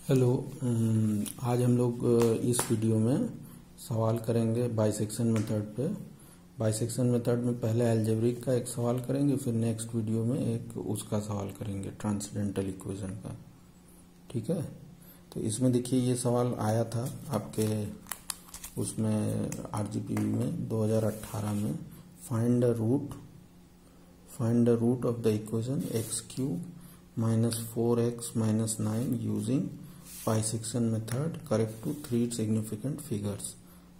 Hello. आज हम लोग इस वीडियो में सवाल करेंगे बाइसेक्शन मेथड पे। बाइसेक्शन मेथड में पहले अलजेब्रिक का एक सवाल करेंगे, फिर नेक्स्ट वीडियो में एक उसका सवाल करेंगे ट्रांसेंडेंटल इक्वेशन का। ठीक है, तो इसमें देखिए ये सवाल आया था आपके उसमें आरजीपीवी में 2018 में। Find the root of the equation x³ minus 4x minus 9 using bisection method correct to 3 significant figures.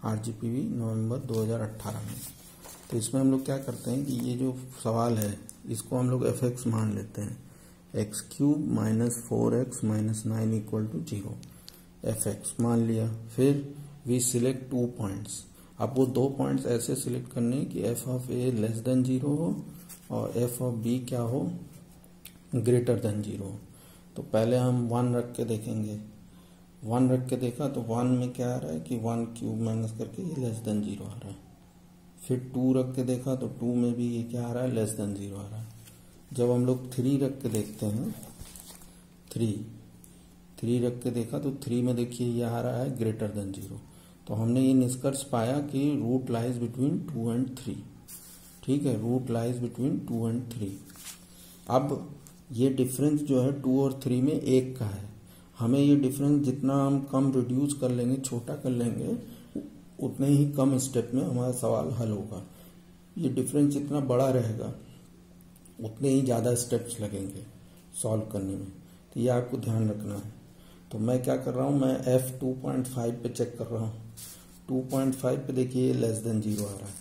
RGPV नवंबर 2018 में। तो इसमें हम लोग क्या करते हैं कि ये जो सवाल है इसको हम लोग fx मान लेते हैं। x³ minus 4x minus 9 equal to 0 fx मान लिया। फिर वी सिलेक्ट 2 पॉइंट्स। अब वो 2 पॉइंट्स ऐसे सिलेक्ट करने कि f of a less than 0 हो और f ऑफ b क्या हो, ग्रेटर देन 0। तो पहले हम 1 रख के देखेंगे। 1 रख के देखा तो 1 में क्या आ रहा है कि 1³ माइनस करके ये लेस देन 0 आ रहा है। फिर 2 रख के देखा तो 2 में भी ये क्या आ रहा है, लेस देन 0 आ रहा है। जब हम लोग 3 रख के देखते हैं, 3 रख के देखा तो 3 में देखिए ये आ रहा है ग्रेटर देन 0। तो हमने ये निष्कर्ष पाया कि रूट लाइज बिटवीन 2 एंड 3। ठीक है, रूट लाइज बिटवीन 2 एंड 3। अब ये डिफरेंस जो है 2 और 3 में 1 का है। हमें ये डिफरेंस जितना हम कम रिड्यूस कर लेंगे, छोटा कर लेंगे, उतने ही कम स्टेप में हमारा सवाल हल होगा। ये डिफरेंस जितना बड़ा रहेगा उतने ही ज़्यादा स्टेप्स लगेंगे सॉल्व करने में। तो ये आपको ध्यान रखना है। तो मैं क्या कर रहा हूँ, मैं f 2.5 पे चेक कर रहा हूँ। 2.5 पे देखिए लेस देन 0 आ रहा है।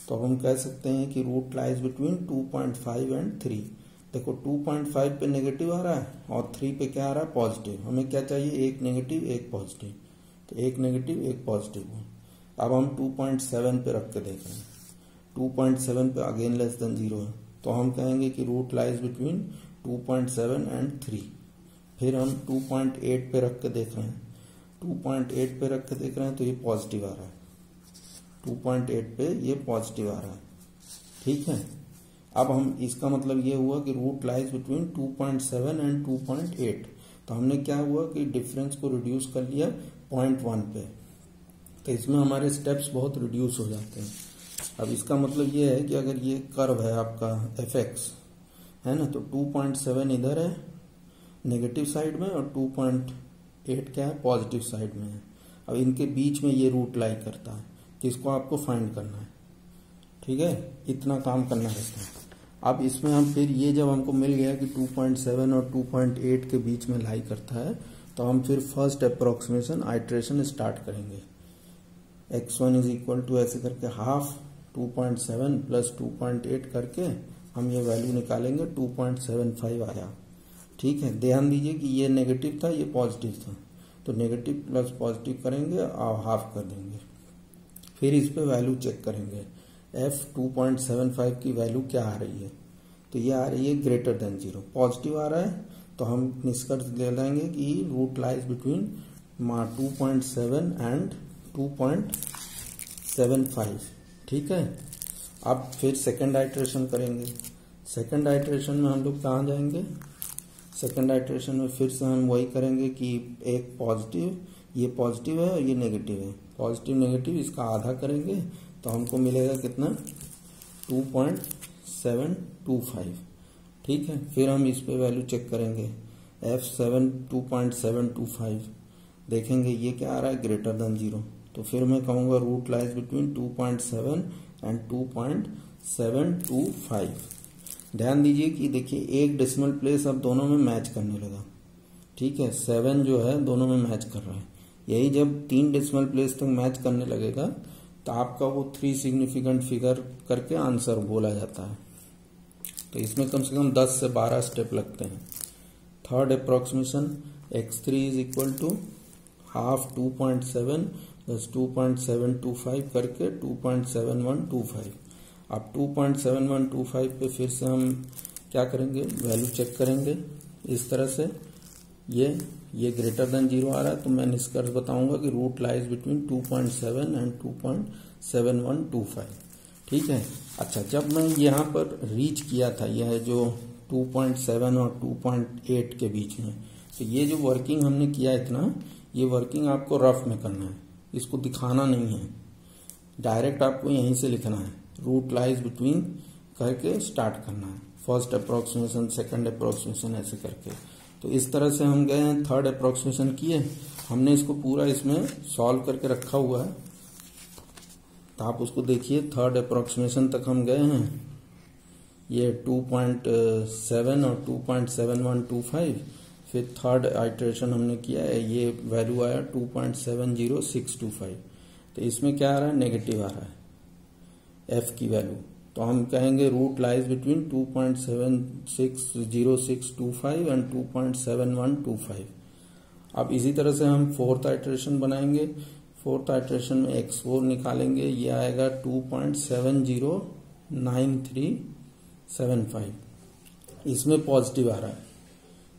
तो अब हम कह सकते हैं कि रूट लाइज बिटवीन 2.5 एंड 3। देखो 2.5 पे नेगेटिव आ रहा है और 3 पे क्या आ रहा है, पॉजिटिव। हमें क्या चाहिए, एक नेगेटिव एक पॉजिटिव। तो एक नेगेटिव एक पॉजिटिव हो। अब हम 2.7 पे रख के देख रहे हैं। 2.7 पे अगेन लेस देन 0 है। तो हम कहेंगे कि रूट लाइज बिटवीन 2.7 एंड 3। फिर हम 2.8 पे रख के देख रहे हैं। 2.8 पे रख के देख रहे हैं तो ये पॉजिटिव आ रहा है। 2.8 पे ये पॉजिटिव आ रहा है। ठीक है, अब हम इसका मतलब ये हुआ कि रूट लाइज बिटवीन 2.7 एंड 2.8। तो हमने क्या हुआ कि डिफरेंस को रिड्यूस कर लिया 0.1 पे। तो इसमें हमारे स्टेप्स बहुत रिड्यूस हो जाते हैं। अब इसका मतलब ये है कि अगर ये कर्व है आपका fx है ना, तो 2.7 इधर है नेगेटिव साइड में और 2.8 क्या है, पॉजिटिव साइड में है। अब इनके बीच में ये रूट लाई करता है, जिसको आपको फाइंड करना है। ठीक है, इतना काम करना रहता है। अब इसमें हम फिर ये जब हमको मिल गया कि 2.7 और 2.8 के बीच में लाई करता है, तो हम फिर फर्स्ट अप्रोक्सीमेशन आइट्रेशन स्टार्ट करेंगे। x1 इज इक्वल टू ऐसे करके हाफ 2.7 प्लस 2.8 करके हम ये वैल्यू निकालेंगे। 2.75 आया। ठीक है, ध्यान दीजिए कि ये नेगेटिव था, ये पॉजिटिव था। तो नेगेटिव प्लस पॉजिटिव करेंगे और हाफ कर देंगे। फिर इस पे वैल्यू चेक करेंगे। f 2.75 की वैल्यू क्या आ रही है, तो ये आ रही है ग्रेटर देन 0। पॉजिटिव आ रहा है तो हम निष्कर्ष ले लेंगे कि रूट लाइज बिटवीन 2.7 एंड 2.75। ठीक है, अब फिर सेकेंड आइट्रेशन करेंगे। सेकेंड आइट्रेशन में हम लोग कहाँ जाएंगे, सेकेंड आइट्रेशन में फिर से हम वही करेंगे कि एक पॉजिटिव, ये पॉजिटिव है और ये नेगेटिव है। पॉजिटिव नेगेटिव इसका आधा करेंगे तो हमको मिलेगा कितना, 2.725। ठीक है, फिर हम इस पे वैल्यू चेक करेंगे। f7 2.725 देखेंगे ये क्या आ रहा है, ग्रेटर देन 0। तो फिर मैं कहूँगा रूट लाइज बिटवीन 2.7 एंड 2.725। ध्यान दीजिए कि देखिए एक डेसिमल प्लेस अब दोनों में मैच करने लगा। ठीक है, 7 जो है दोनों में मैच कर रहा है। यही जब 3 डेसिमल प्लेस तक मैच करने लगेगा तो आपका वो 3 सिग्निफिकेंट फिगर करके आंसर बोला जाता है। तो इसमें कम से कम 10 से 12 स्टेप लगते हैं। Third approximation x3 is equal to half 2.7 plus 2.725 करके 2.7125। अब 2.7125 पे फिर से हम क्या करेंगे, वैल्यू चेक करेंगे इस तरह से। ये ग्रेटर देन 0 आ रहा है तो मैं निष्कर्ष बताऊंगा कि रूट लाइज बिटवीन 2.7 एंड 2.7125। ठीक है, अच्छा जब मैं यहाँ पर रीच किया था, यह जो 2.7 और 2.8 के बीच में, तो ये जो वर्किंग हमने किया इतना, ये वर्किंग आपको रफ में करना है, इसको दिखाना नहीं है, डायरेक्ट आपको यहीं से लिखना है। रूट लाइज बिटवीन करके स्टार्ट करना है, फर्स्ट अप्रोक्सीमेशन, सेकंड अप्रोक्सीमेशन, ऐसे करके। तो इस तरह से हम गए हैं, थर्ड अप्रोक्सीमेशन किए, हमने इसको पूरा इसमें सॉल्व करके रखा हुआ है। तो आप उसको देखिए, थर्ड अप्रोक्सीमेशन तक हम गए हैं, ये 2.7 और 2.7125। फिर थर्ड आइटरेशन हमने किया है, ये वैल्यू आया 2.70625। तो इसमें क्या आ रहा है, नेगेटिव आ रहा है एफ की वैल्यू। तो हम कहेंगे रूट लाइज बिटवीन 2.760625 एंड 2.7125। अब इसी तरह से हम फोर्थ आइटरेशन बनाएंगे। फोर्थ आइटरेशन में x4 निकालेंगे, ये आएगा 2.709375। इसमें पॉजिटिव आ रहा है,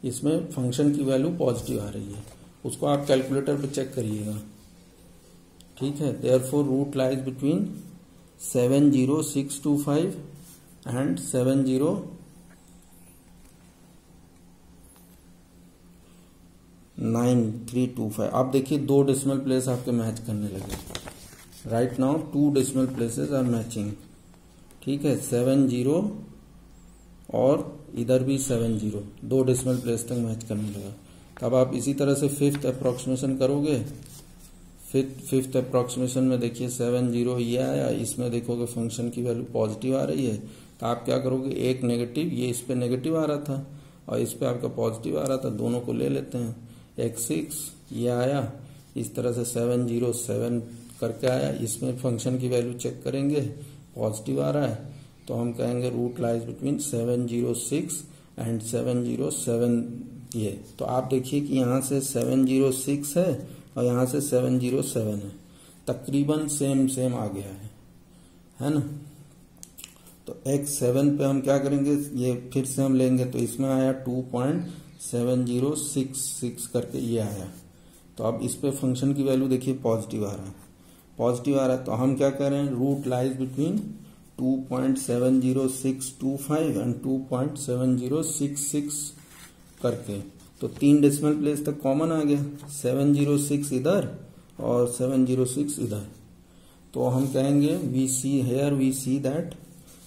इसमें फंक्शन की वैल्यू पॉजिटिव आ रही है, उसको आप कैलकुलेटर पे चेक करिएगा, ठीक है। Therefore root lies between 70625 and 709,325। आप देखिए 2 डेसिमल प्लेस आपके मैच करने लगे। Right now 2 decimal places are matching, ठीक है। 70 और इधर भी 70, 2 डेसिमल प्लेस तक मैच करने लगा। तब आप इसी तरह से फिफ्थ अप्रोक्सीमेशन करोगे। फिफ्थ अप्रोक्सीमेशन में देखिए 70 ये आया, इसमें देखोगे फंक्शन की वैल्यू पॉजिटिव आ रही है। तो आप क्या करोगे, एक नेगेटिव, ये इस पे नेगेटिव आ रहा था और इस पे आपका पॉजिटिव आ रहा था, दोनों को ले लेते हैं। x6 ये आया, इस तरह से 707 करके आया, इसमें फंक्शन की वैल्यू चेक करेंगे, पॉजिटिव आ रहा है। तो हम कहेंगे रूट लाइज बिटवीन 706 एंड 707 ये। तो आप देखिए कि यहाँ से 706 है और यहाँ से 707 है, तकरीबन सेम आ गया है ना। तो x7 पे हम क्या करेंगे, ये फिर से हम लेंगे, तो इसमें आया 2.7066 करके ये आया। तो अब इस पे फंक्शन की वैल्यू देखिए पॉजिटिव आ रहा है, पॉजिटिव आ रहा है। तो हम क्या कर रहे हैं, रूट लाइज बिटवीन 2.70625 एंड 2.7066 करके। तो 3 डेसिमल प्लेस तक कॉमन आ गया, 706 इधर और 706 इधर। तो हम कहेंगे we see that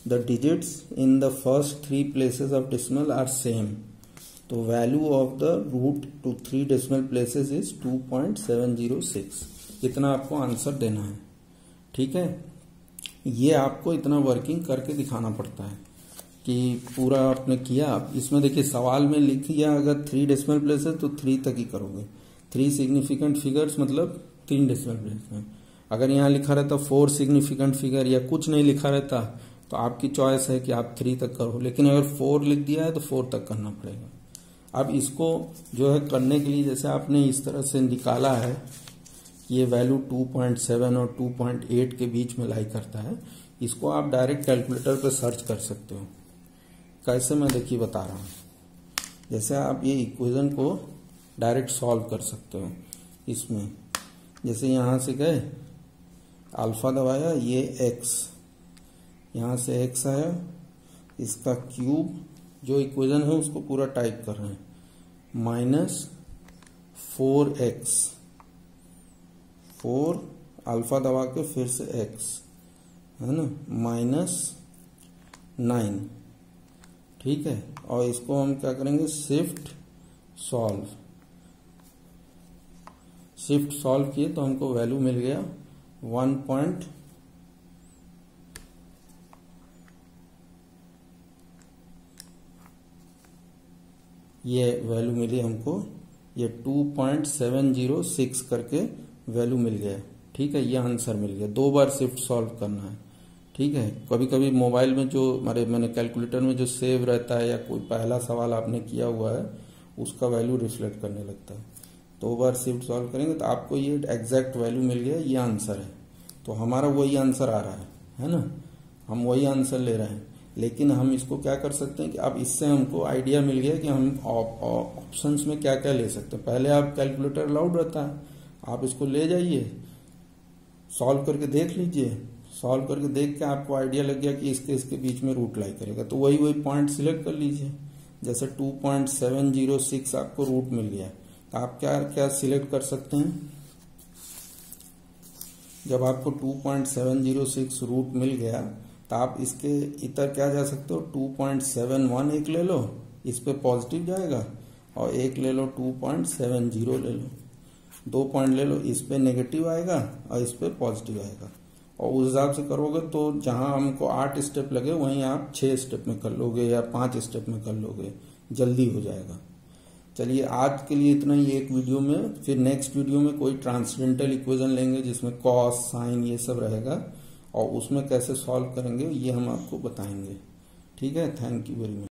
the digits in the first 3 places of decimal are same. तो value of the root to 3 decimal places is 2.706। इतना आपको आंसर देना है, ठीक है। ये आपको इतना वर्किंग करके दिखाना पड़ता है कि पूरा आपने किया। इसमें देखिए सवाल में लिख दिया, अगर 3 डेसिमल प्लेस है तो 3 तक ही करोगे। 3 सिग्निफिकेंट फिगर्स मतलब 3 डेसिमल प्लेस में। अगर यहाँ लिखा रहता 4 सिग्निफिकेंट फिगर या कुछ नहीं लिखा रहता तो आपकी चॉइस है कि आप 3 तक करो, लेकिन अगर 4 लिख दिया है तो 4 तक करना पड़ेगा। अब इसको जो है करने के लिए, जैसे आपने इस तरह से निकाला है, ये वैल्यू 2.7 और 2.8 के बीच में लाई करता है, इसको आप डायरेक्ट कैलकुलेटर पे सर्च कर सकते हो। कैसे, मैं देखिए बता रहा हूँ। जैसे आप ये इक्वेशन को डायरेक्ट सॉल्व कर सकते हो इसमें। जैसे यहाँ से गए, अल्फा दबाया, ये x, यहाँ से x आया, इसका क्यूब, जो इक्वेशन है उसको पूरा टाइप कर रहे हैं, -4x, 4 अल्फा दबा के फिर से x है ना, -9, ठीक है। और इसको हम क्या करेंगे, शिफ्ट सॉल्व किए तो हमको वैल्यू मिल गया 1. ये वैल्यू मिली हमको, ये 2.706 करके वैल्यू मिल गया, ठीक है। ये आंसर मिल गया। 2 बार शिफ्ट सॉल्व करना है, ठीक है। कभी कभी मोबाइल में जो मैंने कैलकुलेटर में जो सेव रहता है या कोई पहला सवाल आपने किया हुआ है उसका वैल्यू रिफ्लेक्ट करने लगता है। 2 बार शिफ्ट सॉल्व करेंगे तो आपको ये एग्जैक्ट वैल्यू मिल गया, ये आंसर है। तो हमारा वही आंसर आ रहा है ना, हम वही आंसर ले रहे हैं। लेकिन हम इसको क्या कर सकते हैं कि अब इससे हमको आइडिया मिल गया कि हम ऑप्शंस में क्या क्या ले सकते हैं। पहले आप कैलकुलेटर अलाउड रहता है, आप इसको ले जाइए, सॉल्व करके देख लीजिए, सॉल्व करके देख के आपको आइडिया लग गया कि इसके बीच में रूट लाई करेगा, तो वही पॉइंट सिलेक्ट कर लीजिए। जैसे 2.706 आपको रूट मिल गया, तो आप क्या क्या सिलेक्ट कर सकते हैं। जब आपको 2.706 रूट मिल गया तो आप इसके इतर क्या जा सकते हो, 2.71 एक ले लो, इस पे पॉजिटिव जाएगा, और एक ले लो 2.70 ले लो, 2 पॉइंट ले लो, इस पे नेगेटिव आएगा और इस पे पॉजिटिव आएगा। और उस हिसाब से करोगे तो जहां हमको 8 स्टेप लगे वहीं आप 6 स्टेप में कर लोगे या 5 स्टेप में कर लोगे, जल्दी हो जाएगा। चलिए आज के लिए इतना ही एक वीडियो में, फिर नेक्स्ट वीडियो में कोई ट्रांसडेंटल इक्वेशन लेंगे जिसमें कॉस साइन ये सब रहेगा, और उसमें कैसे सॉल्व करेंगे ये हम आपको बताएंगे। ठीक है, थैंक यू वेरी मच।